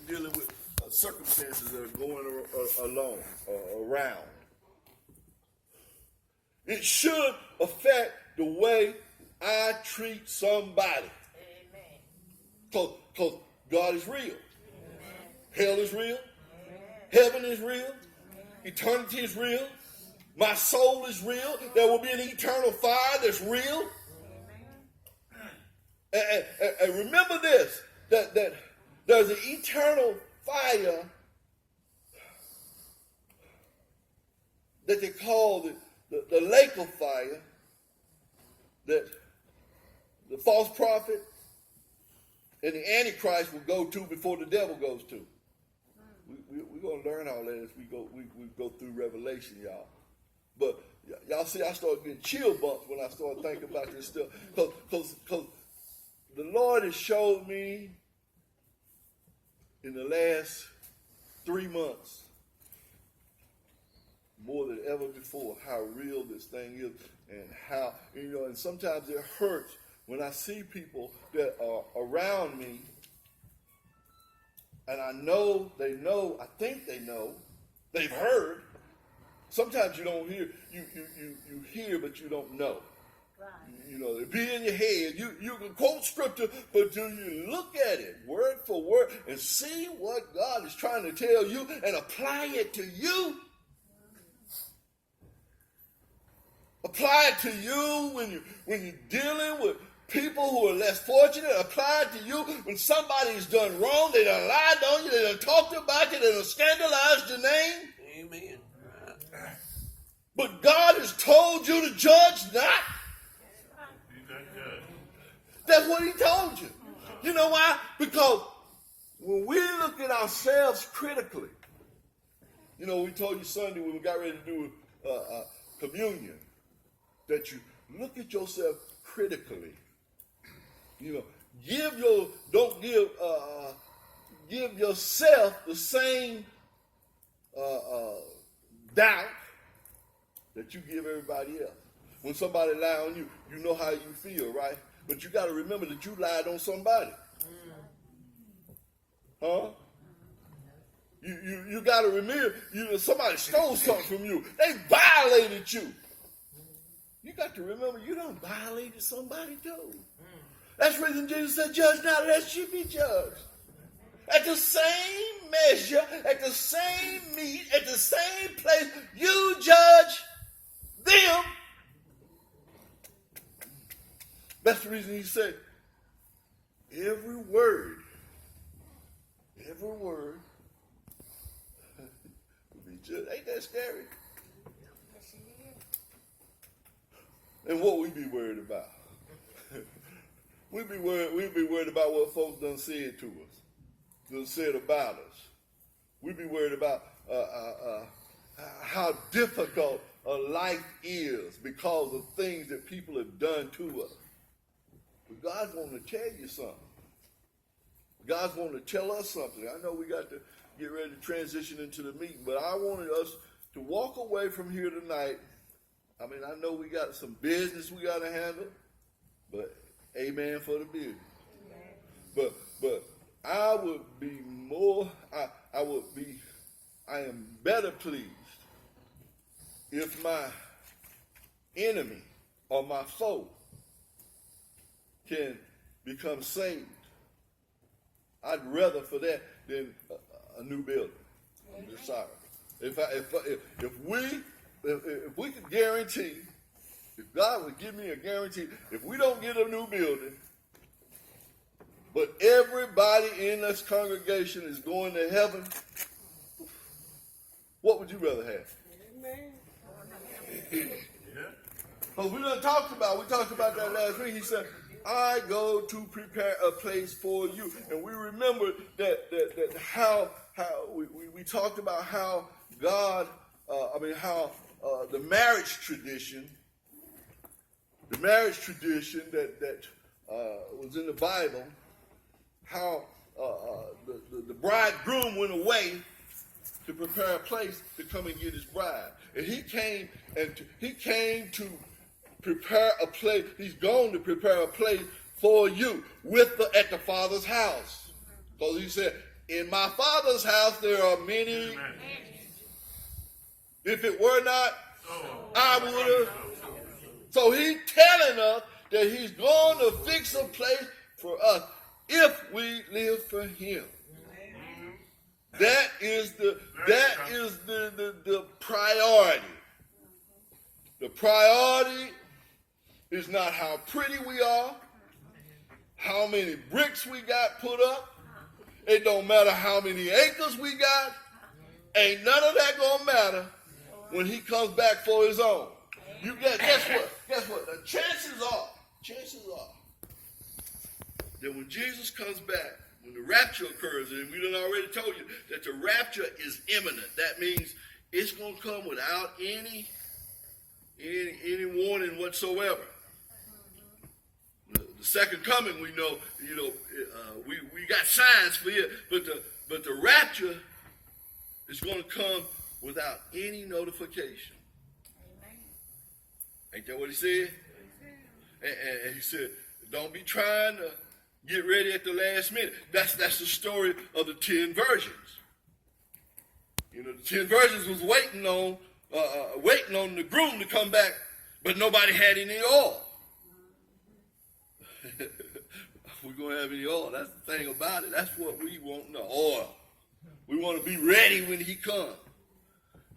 dealing with circumstances that are going around. It should affect the way I treat somebody. Amen. Because God is real. Amen. Hell is real. Amen. Heaven is real. Amen. Eternity is real. My soul is real. There will be an eternal fire that's real. And remember this, that there's an eternal fire that they call the lake of fire that the false prophet and the Antichrist will go to before the devil goes to. We're going to learn all that as we go through Revelation, y'all. But y'all see, I start getting chill bumps when I start thinking about this stuff. Because the Lord has showed me in the last 3 months, more than ever before, how real this thing is and how, and sometimes it hurts when I see people that are around me and I know they know, I think they know, they've heard. Sometimes you don't hear, you hear, but you don't know. Right. It be in your head. You can quote scripture, but do you look at it word for word and see what God is trying to tell you and apply it to you? Apply it to you when you're dealing with people who are less fortunate. Apply it to you when somebody's done wrong. They done lied on you. They done talked about you. They done scandalized your name. Amen. But God has told you to judge not. That's what he told you. You know why? Because when we look at ourselves critically, we told you Sunday when we got ready to do communion, that you look at yourself critically. Give yourself the same doubt that you give everybody else. When somebody lie on you, you know how you feel, right? But you got to remember that you lied on somebody. Huh? You got to remember, somebody stole something from you. They violated you. You got to remember you done violated somebody too. That's the reason Jesus said, judge not, lest you be judged. At the same measure, at the same meat, at the same place, you judge them. That's the reason he said, every word will be judged. Ain't that scary? And what we be worried about? we be worried about what folks done said to us, done said about us. We be worried about how difficult life is because of things that people have done to us. But God's wanting to tell you something. God's wanting to tell us something. I know we got to get ready to transition into the meeting, but I wanted us to walk away from here tonight. I know we got some business we got to handle, but amen for the business. Amen. But I would be I am better pleased if my enemy or my foe can become saved. I'd rather for that than a new building. I'm just sorry. If we could guarantee, if God would give me a guarantee, if we don't get a new building, but everybody in this congregation is going to heaven, what would you rather have? Amen. Because we talked about that last week. He said, I go to prepare a place for you. And we remember that how we talked about how God, the marriage tradition that was in the Bible, how the bridegroom went away to prepare a place to come and get his bride. And he came to prepare a place. He's going to prepare a place for you at the Father's house. Because he said, In my Father's house there are many. If it were not, I would have. So he's telling us that he's going to fix a place for us if we live for him. That is the priority. The priority is not how pretty we are, how many bricks we got put up. It don't matter how many acres we got. Ain't none of that gonna matter when he comes back for his own. You guess what? Guess what? The chances are that when Jesus comes back, when the rapture occurs, and we done already told you that the rapture is imminent. That means it's going to come without any warning whatsoever. The second coming, we know, we got signs for it, but the rapture is going to come without any notification. Amen. Ain't that what he said? And he said, don't be trying to get ready at the last minute. That's the story of the 10 virgins. You know, the 10 virgins was waiting on the groom to come back, but nobody had any oil. We're going to have any oil. That's the thing about it. That's what we want, the oil. We want to be ready when he comes.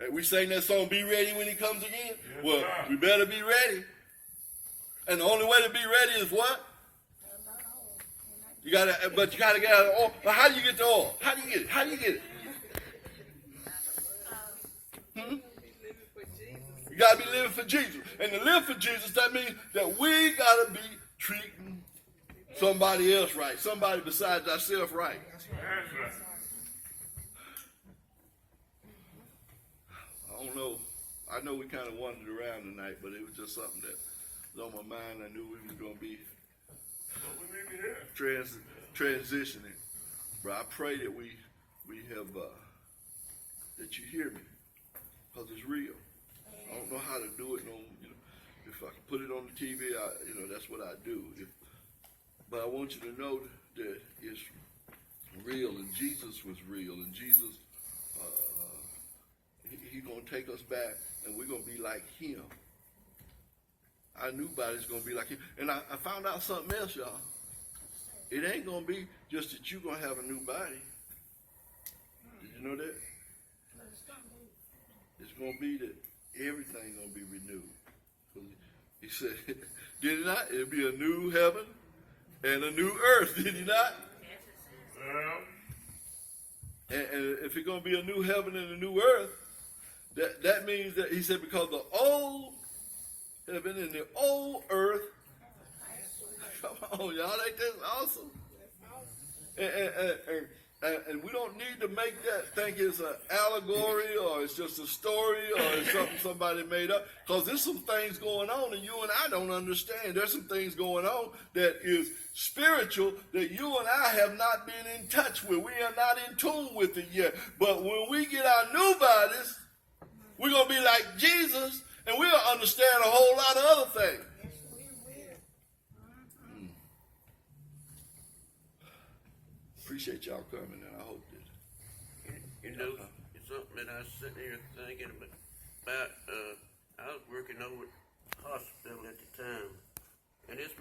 And we sing that song, Be Ready When He Comes Again. Yes, well, we better be ready. And the only way to be ready is what? You gotta get out of the oil. But how do you get the oil? How do you get it? How do you get it? You gotta be living for Jesus. And to live for Jesus, that means that we gotta be treating somebody else right. Somebody besides ourselves right. I don't know. I know we kind of wandered around tonight, but it was just something that was on my mind. I knew we were going to be transitioning. But I pray that we have, that you hear me, because it's real. I don't know how to do it. If I can put it on the TV, that's what I do. But I want you to know that it's real, and Jesus was real, and Jesus, he's going to take us back, and we're going to be like him. Our new body's going to be like him. And I found out something else, y'all. It ain't going to be just that you're going to have a new body. Did you know that? It's going to be that everything's going to be renewed. He said, did he not? It'll be a new heaven and a new earth, did he not? And if it's going to be a new heaven and a new earth, that means that, he said, because the old heaven and the old earth, come on, y'all, ain't this awesome? And we don't need to make that think it's an allegory or it's just a story or it's something somebody made up. Because there's some things going on and you and I don't understand. There's some things going on that is spiritual that you and I have not been in touch with. We are not in tune with it yet. But when we get our new bodies, we're going to be like Jesus and we'll understand a whole lot of other things. Appreciate y'all coming, and I hope that. It's something that I was sitting here thinking about. I was working over at the hospital at the time, and this